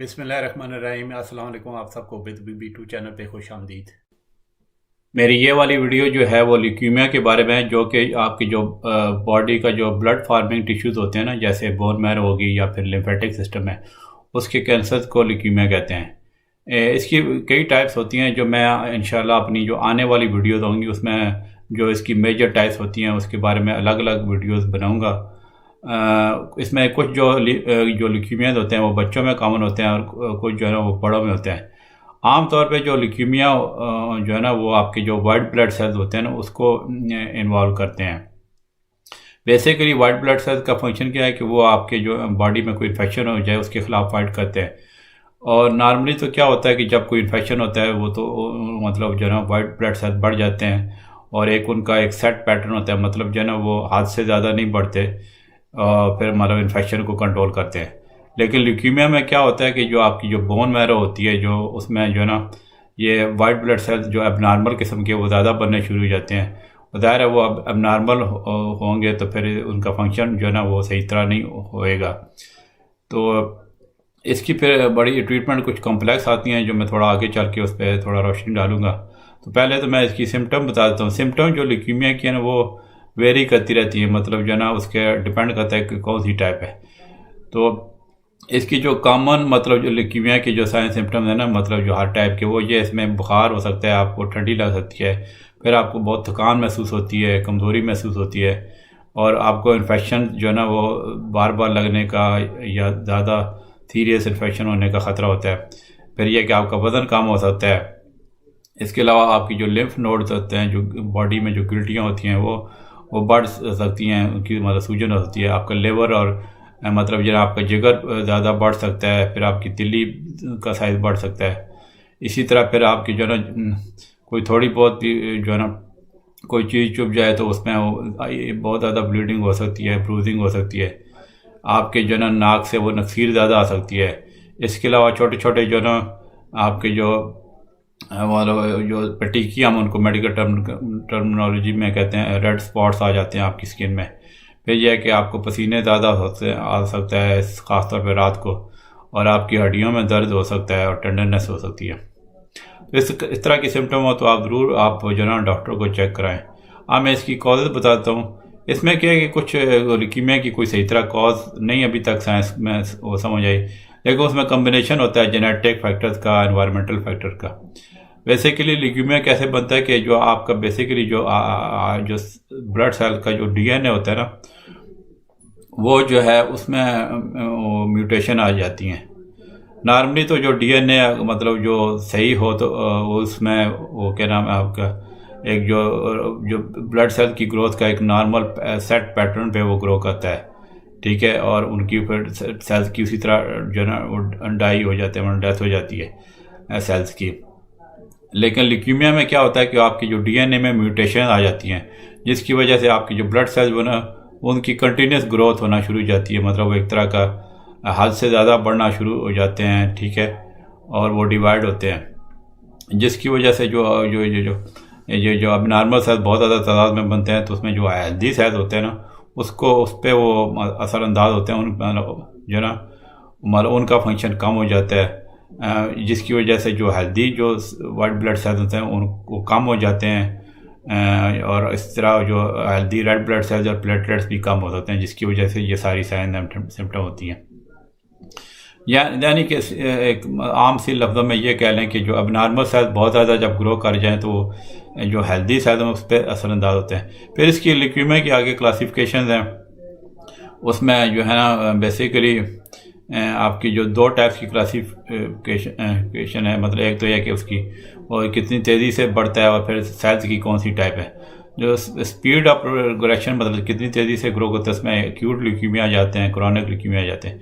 बिस्मिल्लाहिर्रहमानिर्रहीम। अस्सलाम वालेकुम। आप सबको B2 चैनल पे खुश आमदीद। मेरी ये वाली वीडियो जो है वो ल्यूकीमिया के बारे में है, जो कि आपकी जो बॉडी का जो ब्लड फार्मिंग टिश्यूज़ होते हैं ना, जैसे बोन मैरो होगी या फिर लिम्फेटिक सिस्टम है, उसके कैंसर को ल्यूकीमिया कहते हैं। इसकी कई टाइप्स होती हैं, जो मैं इंशाल्लाह अपनी जो आने वाली वीडियोज़ होंगी उसमें जो इसकी मेजर टाइप्स होती हैं उसके बारे में अलग अलग वीडियोज़ बनाऊँगा। इसमें कुछ जो ल्यूकीमियाज होते हैं वो बच्चों में कॉमन होते हैं और कुछ जो है ना वो बड़ों में होते हैं। आम तौर पे जो ल्यूकीमिया जो है ना वो आपके जो वाइट ब्लड सेल्स होते हैं ना उसको इन्वॉल्व करते हैं। बेसिकली वाइट ब्लड सेल्स का फंक्शन क्या है कि वो आपके जो बॉडी में कोई इन्फेक्शन हो जाए उसके खिलाफ फाइट करते हैं। और नॉर्मली तो क्या होता है कि जब कोई इन्फेक्शन होता है वो तो मतलब जो है ना वाइट ब्लड सेल्स बढ़ जाते हैं और एक उनका एक सेट पैटर्न होता है, मतलब जो है ना वो हाथ से ज़्यादा नहीं बढ़ते और फिर मतलब इन्फेक्शन को कंट्रोल करते हैं। लेकिन ल्यूकीमिया में क्या होता है कि जो आपकी जो बोन मैरो होती है जो उसमें जो है ना ये वाइट ब्लड सेल्स जो एबनॉर्मल किस्म के वो ज़्यादा बनने शुरू हो जाते हैं। ज़ाहिर है वो अब एबनॉर्मल होंगे तो फिर उनका फंक्शन जो है ना वो सही तरह नहीं होएगा। तो इसकी फिर बड़ी ट्रीटमेंट कुछ कॉम्प्लेक्स आती हैं जो मैं थोड़ा आगे चल के उस पर थोड़ा रोशनी डालूँगा। तो पहले तो मैं इसकी सिम्टम बता देता हूँ। सिम्टम जो ल्यूकीमिया की है ना वो वेरी करती रहती है, मतलब जो है ना उसके डिपेंड करता है कि कौन सी टाइप है। तो इसकी जो कॉमन मतलब जो ल्यूकीमिया की जो साइन सिम्टम्स है ना, मतलब जो हर टाइप के वो ये इसमें बुखार हो सकता है, आपको ठंडी लग सकती है, फिर आपको बहुत थकान महसूस होती है, कमज़ोरी महसूस होती है और आपको इन्फेक्शन जो है ना वो बार बार लगने का या ज़्यादा सीरियस इन्फेक्शन होने का ख़तरा होता है। फिर यह कि आपका वज़न कम हो सकता है। इसके अलावा आपकी जो लिम्फ नोड्स होते हैं, जो बॉडी में जो गिल्टियाँ होती हैं वो बढ़ सकती हैं, उनकी मतलब सूजन हो सकती है। आपका लेवर और मतलब जो आपका जिगर ज़्यादा बढ़ सकता है, फिर आपकी तिल्ली का साइज़ बढ़ सकता है। इसी तरह फिर आपकी जो है ना कोई थोड़ी बहुत भी जो है ना कोई चीज़ चुभ जाए तो उसमें बहुत ज़्यादा ब्लीडिंग हो सकती है, ब्रूजिंग हो सकती है। आपके जो है ना नाक से वो नक्सीर ज़्यादा आ सकती है। इसके अलावा छोटे छोटे जो है ना आपके जो मतलब जो पेटिकिया हम उनको मेडिकल टर्मिनोलॉजी में कहते हैं, रेड स्पॉट्स आ जाते हैं आपकी स्किन में। फिर यह है कि आपको पसीने ज़्यादा आ सकता है ख़ासतौर पर रात को, और आपकी हड्डियों में दर्द हो सकता है और टेंडरनेस हो सकती है। तो इस तरह की सिम्टम हो तो आप ज़रूर आप जो ना डॉक्टर को चेक कराएं। अब मैं इसकी कॉजेज़ बताता हूँ। इसमें क्या है कि कुछ ल्यूकीमिया की कोई सही तरह कॉज नहीं अभी तक साइंस में वो समझ आई, लेकिन उसमें कम्बिनेशन होता है जेनेटिक फैक्टर्स का, एनवायरमेंटल फैक्टर का। बेसिकली ल्यूकीमिया कैसे बनता है कि जो आपका बेसिकली जो जो ब्लड सेल का जो डीएनए होता है ना वो जो है उसमें म्यूटेशन आ जाती हैं। नॉर्मली तो जो डीएनए मतलब जो सही हो तो उसमें वो क्या नाम है आपका एक जो ब्लड सेल की ग्रोथ का एक नॉर्मल सेट पैटर्न पे वो ग्रो करता है, ठीक है, और उनकी फिर सेल्स की उसी तरह जो है ना डाई हो जाते हैं, डेथ हो जाती है सेल्स की। लेकिन ल्यूकीमिया में क्या होता है कि आपकी जो डीएनए में म्यूटेशन आ जाती हैं, जिसकी वजह से आपकी जो ब्लड सेल्स वो ना उनकी कंटिन्यूस ग्रोथ होना शुरू हो जाती है, मतलब वो एक तरह का हद से ज़्यादा बढ़ना शुरू हो जाते हैं, ठीक है, और वो डिवाइड होते हैं, जिसकी वजह से जो जो जो जो जो जो अब नॉर्मल सेल्स बहुत ज़्यादा तादाद में बनते हैं, तो उसमें जो हेल्दी सेल्स होते हैं ना उसको उस पर वो असरअंदाज होते हैं, उन जो ना मतलब उनका फंक्शन कम हो जाता है, जिसकी वजह से जो हेल्दी जो वाइट ब्लड सेल्स होते हैं उनको कम हो जाते हैं, और इस तरह जो हेल्दी रेड ब्लड सेल्स और प्लेटलेट्स भी कम हो सकते हैं, जिसकी वजह से ये सारी साइन सिम्टम होती हैं। यानी कि एक आम सी लफ्ज़ों में ये कह लें कि जो अब नॉर्मल सेल्स बहुत ज़्यादा जब ग्रो कर जाएँ तो जो हेल्दी सेल्स हैं उस पर असरअंदाज होते हैं। फिर इसकी ल्यूकीमिया की आगे क्लासिफिकेशन हैं, उसमें जो है ना बेसिकली आपकी जो दो टाइप्स की क्लासिफिकेशन है, मतलब एक तो यह कि उसकी और कितनी तेज़ी से बढ़ता है और फिर सेल्स की कौन सी टाइप है। जो स्पीड ऑफ प्रोग्रेशन मतलब कितनी तेज़ी से ग्रो करता है, उसमें एक्यूट ल्यूकीमिया आ जाते हैं, क्रॉनिक ल्यूकीमिया आ जाते हैं।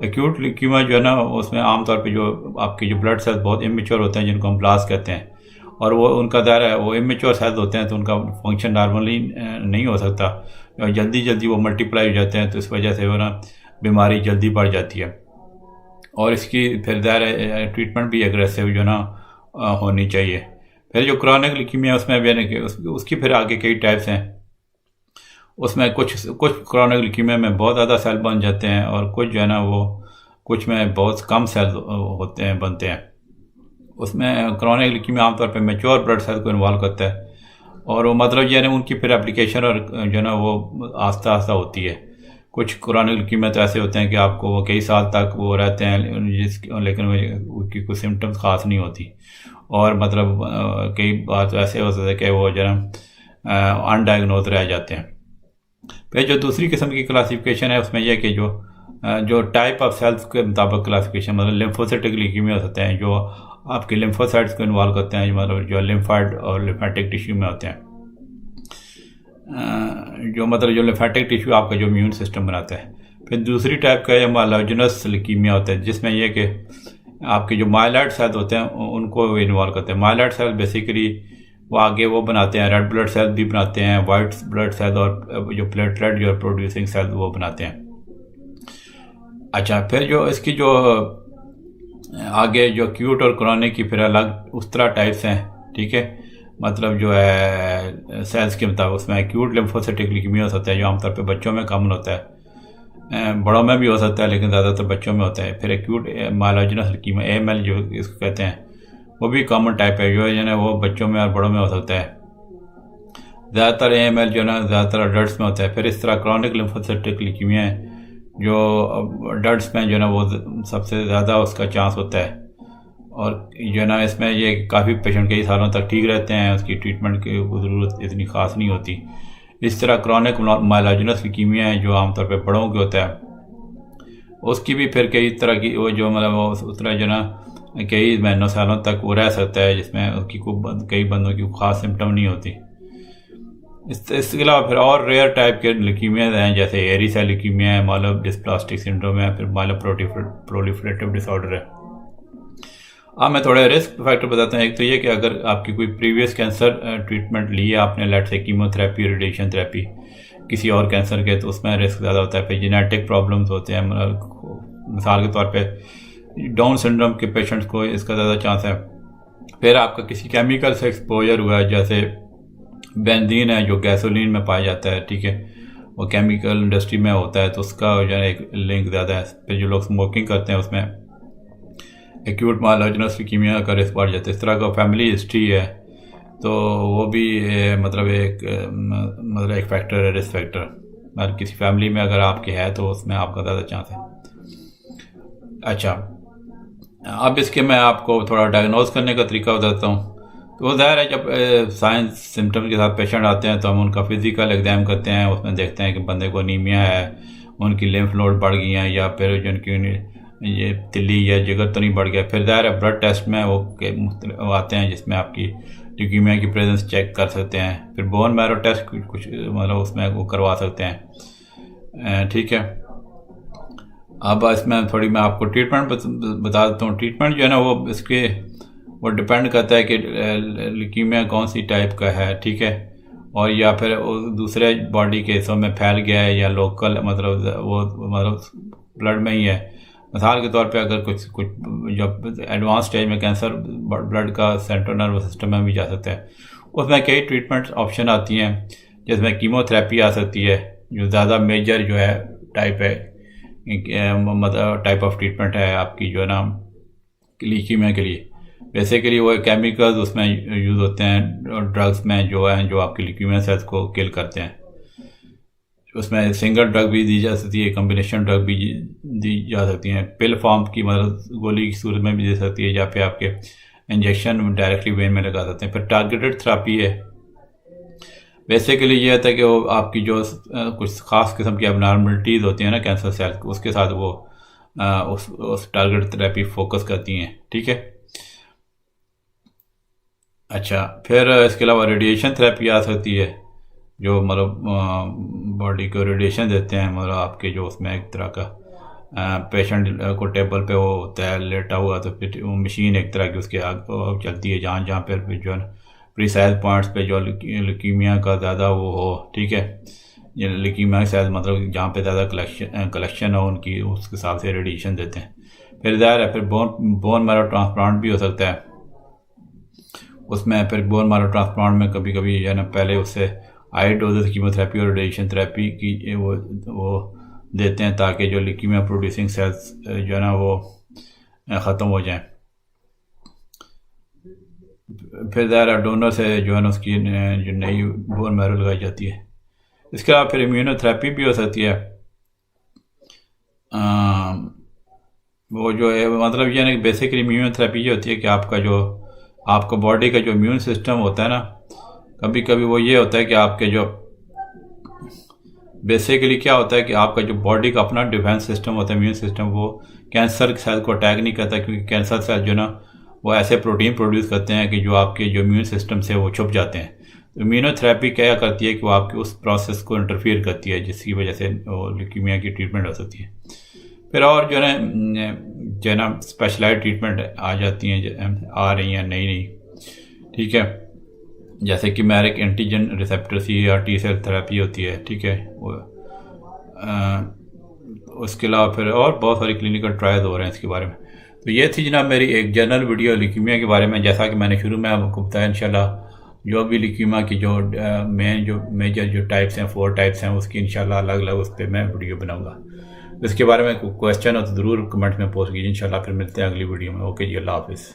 एक्यूट ल्यूकीमिया जो है ना उसमें आमतौर पे जो आपके जो ब्लड सेल्स बहुत इमेच्योर होते हैं, जिनको हम ब्लास्ट कहते हैं, और वो उनका दायरा है वो इमेच्योर सेल्स होते हैं, तो उनका फंक्शन नॉर्मली नहीं हो सकता, जल्दी जल्दी वो मल्टीप्लाई हो जाते हैं, तो इस वजह से वो ना बीमारी जल्दी बढ़ जाती है। और इसकी फिर दायरा ट्रीटमेंट भी एग्रेसिव जो ना होनी चाहिए। फिर जो क्रॉनिक ल्यूकीमिया उसमें भी है कि उसकी फिर आगे कई टाइप्स हैं। उसमें कुछ क्रॉनिक ल्यूकीमिया में बहुत ज़्यादा सेल बन जाते हैं और कुछ जो है ना वो कुछ में बहुत कम सेल्स होते हैं, बनते हैं। उसमें क्रॉनिक ल्यूकीमिया आमतौर पे मैच्योर ब्लड सेल को इन्वॉल्व करता है, और वो मतलब ये ना उनकी फिर एप्लीकेशन और जो है ना वो आस्ता आस्ता होती है। कुछ क्रॉनिक ल्यूकीमिया तो ऐसे होते हैं कि आपको वो कई साल तक वो रहते हैं, लेकिन उनकी कुछ सिम्टम्स ख़ास नहीं होती, और मतलब कई बार तो ऐसे होते हैं कि वो जो है अनडायग्नोज रह जाते हैं। फिर जो दूसरी किस्म की क्लासिफिकेशन है उसमें यह कि जो टाइप ऑफ सेल्स के मुताबिक क्लासिफिकेशन, मतलब लिम्फोसाइटिक ल्यूकीमिया होते हैं जो आपके लिम्फोसाइट्स को इन्वॉल्व करते हैं, मतलब जो लिम्फाइड और लिम्फेटिक टिश्यू में होते हैं, जो मतलब जो लिम्फेटिक टिश्यू आपका जो इम्यून सिस्टम बनाता है। फिर दूसरी टाइप का माइलोजेनस ल्यूकीमिया होता है, जिसमें यह कि आपके जो माइलॉइड सेल होते हैं उनको इन्वॉल्व करते हैं। माइलॉइड सेल बेसिकली वो आगे वो बनाते हैं, रेड ब्लड सेल भी बनाते हैं, वाइट ब्लड सेल, और जो प्लेटलेट जो प्रोड्यूसिंग सेल वो बनाते हैं। अच्छा, फिर जो इसकी जो आगे जो एक्यूट और क्रॉनिक की फिर अलग उस तरह टाइप्स हैं, ठीक है। मतलब जो है सेल्स के मुताबिक उसमें एक्यूट लिम्फोसाइटिक ल्यूकीमिया होता है जो आमतौर पे बच्चों में कॉमन होता है, बड़ों में भी हो सकता है लेकिन ज़्यादातर बच्चों में होता है। फिर एक्यूट माइलोजेनस ल्यूकीमिया AML जो इसको कहते हैं, वो भी कॉमन टाइप है जो है वो बच्चों में और बड़ों में हो सकता है। ज़्यादातर AML जो है ना ज़्यादातर अडल्ट्स में होता है। फिर इस तरह क्रॉनिक लिम्फोसाइटिक ल्यूकीमिया है जो अडल्ट्स में जो है ना वो सबसे ज़्यादा उसका चांस होता है, और जो है ना इसमें ये काफ़ी पेशेंट कई सालों तक ठीक रहते हैं, उसकी ट्रीटमेंट की ज़रूरत इतनी ख़ास नहीं होती। इस तरह क्रॉनिक माइलोजेनस ल्यूकीमिया है जो आमतौर पर बड़ों के होता है, उसकी भी फिर कई तरह की वो जो मतलब उस तरह जो ना कई महीनों सालों तक वो रह सकता है, जिसमें उसकी कई बंदों की ख़ास सिम्टम नहीं होती। इसके अलावा फिर और रेयर टाइप के ल्यूकीमिया हैं, जैसे एरी सेल ल्यूकीमिया है, माइलोडिस्प्लास्टिक सिंड्रोम है, फिर माइलोप्रोलिफरेटिव डिसऑर्डर है। अब मैं थोड़े रिस्क फैक्टर बताता हूँ। एक तो ये कि अगर आपकी कोई प्रीवियस कैंसर ट्रीटमेंट ली है आपने, लेट से कीमोथेरेपी, रेडिएशन थेरेपी किसी और कैंसर के, तो उसमें रिस्क ज़्यादा होता है। फिर जेनेटिक प्रॉब्लम्स होते हैं, मिसाल के तौर पे डाउन सिंड्रोम के पेशेंट्स को इसका ज़्यादा चांस है। फिर आपका किसी केमिकल से एक्सपोजर हुआ है, जैसे बेंजीन है जो गैसोलीन में पाया जाता है, ठीक है, वो केमिकल इंडस्ट्री में होता है, तो उसका जो है एक लिंक ज़्यादा है। फिर जो लोग स्मोकिंग करते हैं उसमें एक्यूट माइलोजेनस ल्यूकीमिया का रिस्क बढ़ जाता है। इस तरह का फैमिली हिस्ट्री है तो वो भी मतलब एक फैक्टर है, रिस्क फैक्टर। मतलब किसी फैमिली में अगर आपके है तो उसमें आपका ज़्यादा चांस है। अच्छा, अब इसके मैं आपको थोड़ा डायग्नोज करने का तरीका बताता हूँ। तो ज़ाहिर है जब साइंस सिम्टम्स के साथ पेशेंट आते हैं तो हम उनका फिजिकल एग्जाम करते हैं, उसमें देखते हैं कि बंदे को अनीमिया है, उनकी लिम्फ नोड बढ़ गई हैं, या फिर जिनकी ये तिल्ली या जिगर तो नहीं बढ़ गया। फिर ज़ाहिर है ब्लड टेस्ट में वो आते हैं जिसमें आपकी ल्यूकीमिया की प्रेजेंस चेक कर सकते हैं। फिर बोन मैरो टेस्ट कुछ मतलब उसमें वो करवा सकते हैं, ठीक है। अब इसमें थोड़ी मैं आपको ट्रीटमेंट बता देता हूँ। ट्रीटमेंट जो है ना वो डिपेंड करता है कि ल्यूकीमिया कौन सी टाइप का है, ठीक है, और या फिर दूसरे बॉडी के हिस्सों में फैल गया है या लोकल मतलब ब्लड में ही है। मिसाल के तौर पे अगर कुछ जब एडवांस स्टेज में कैंसर ब्लड का सेंट्रल नर्वस सिस्टम में भी जा सकता है, उसमें कई ट्रीटमेंट ऑप्शन आती हैं, जिसमें कीमोथेरेपी आ सकती है जो ज़्यादा मेजर जो है टाइप है, मतलब टाइप ऑफ ट्रीटमेंट है आपकी जो है ना ल्यूकीमिया के लिए। बेसिकली वो केमिकल्स उसमें यूज़ होते हैं ड्रग्स में जो आपकी ल्यूकीमिया सेल्स को किल करते हैं। उसमें सिंगल ड्रग भी दी जा सकती है, कम्बिनेशन ड्रग भी दी जा सकती हैं, पिल फॉर्म की मतलब गोली की सूरत में भी दे सकती है, या फिर आपके इंजेक्शन डायरेक्टली वेन में लगा सकते हैं। फिर टारगेटेड थेरेपी है। बेसिकली ये होता है कि वो आपकी जो कुछ ख़ास किस्म की एबनॉर्मलिटीज़ होती हैं ना कैंसर सेल, उसके साथ वो उस टारगेट थेरेपी फोकस करती हैं, ठीक है। अच्छा, फिर इसके अलावा रेडिएशन थेरेपी आ सकती है, जो मतलब बॉडी को रेडिएशन देते हैं, मतलब आपके जो उसमें एक तरह का पेशेंट को टेबल पे वो होता है लेटा हुआ, तो फिर वो मशीन एक तरह की उसके आगे चलती है, जहाँ पर जो है प्रिसाइज पॉइंट्स पे जो ल्यूकीमिया का ज़्यादा वो हो, ठीक है, ल्यूकीमिया साइज मतलब जहाँ पे ज़्यादा कलेक्शन हो उनकी, उसके हिसाब से रेडिएशन देते हैं। फिर ज़ाहिर है फिर बोन मैरो ट्रांसप्लांट भी हो सकता है। उसमें फिर बोन मैरो ट्रांसप्लांट में कभी कभी जो है ना पहले उससे हाई डोजेस कीमोथेरेपी और रेडिएशन थेरेपी की वो देते हैं ताकि जो ल्यूकीमिया प्रोड्यूसिंग सेल्स जो है ना वो ख़त्म हो जाएं। फिर ज़ाहिर डोनर से जो है ना उसकी जो नई बोन मैरो लगाई जाती है। इसके अलावा फिर इम्यूनोथेरेपी भी हो सकती है। वो जो है मतलब ये ना बेसिकली इम्यूनोथेरेपी ये होती है कि आपका बॉडी का जो इम्यून सिस्टम होता है ना, कभी कभी वो ये होता है कि आपके जो बेसिकली क्या होता है कि आपका जो बॉडी का अपना डिफेंस सिस्टम होता है, इम्यून सिस्टम, वो कैंसर सेल को अटैक नहीं करता, क्योंकि कैंसर सेल जो ना वो ऐसे प्रोटीन प्रोड्यूस करते हैं कि जो आपके जो इम्यून सिस्टम से वो छुप जाते हैं। तो इम्यूनोथेरेपी क्या करती है कि वो आपके उस प्रोसेस को इंटरफियर करती है, जिसकी वजह से ल्यूकीमिया की ट्रीटमेंट हो सकती है। फिर और जो है ना स्पेशलाइज ट्रीटमेंट आ जाती हैं, आ रही हैं नई नई, ठीक है, जैसे कि chimeric antigen receptor CAR-T cell therapy होती है, ठीक है। उसके अलावा फिर और बहुत सारी क्लिनिकल ट्रायल्स हो रहे हैं इसके बारे में। तो ये थी जनाब मेरी एक जनरल वीडियो ल्यूकीमिया के बारे में। जैसा कि मैंने शुरू में आपको बताया, इंशाल्लाह जो भी ल्यूकीमिया की जो मेजर जो टाइप्स हैं, 4 टाइप्स हैं, उसकी इंशाल्लाह अलग अलग उस पर मैं वीडियो बनाऊँगा। इसके बारे में कोई क्वेश्चन हो तो ज़रूर कमेंट में पोस्ट कीजिए। इंशाल्लाह फिर मिलते हैं अगली वीडियो में। ओके जी, अल्लाह हाफिज़।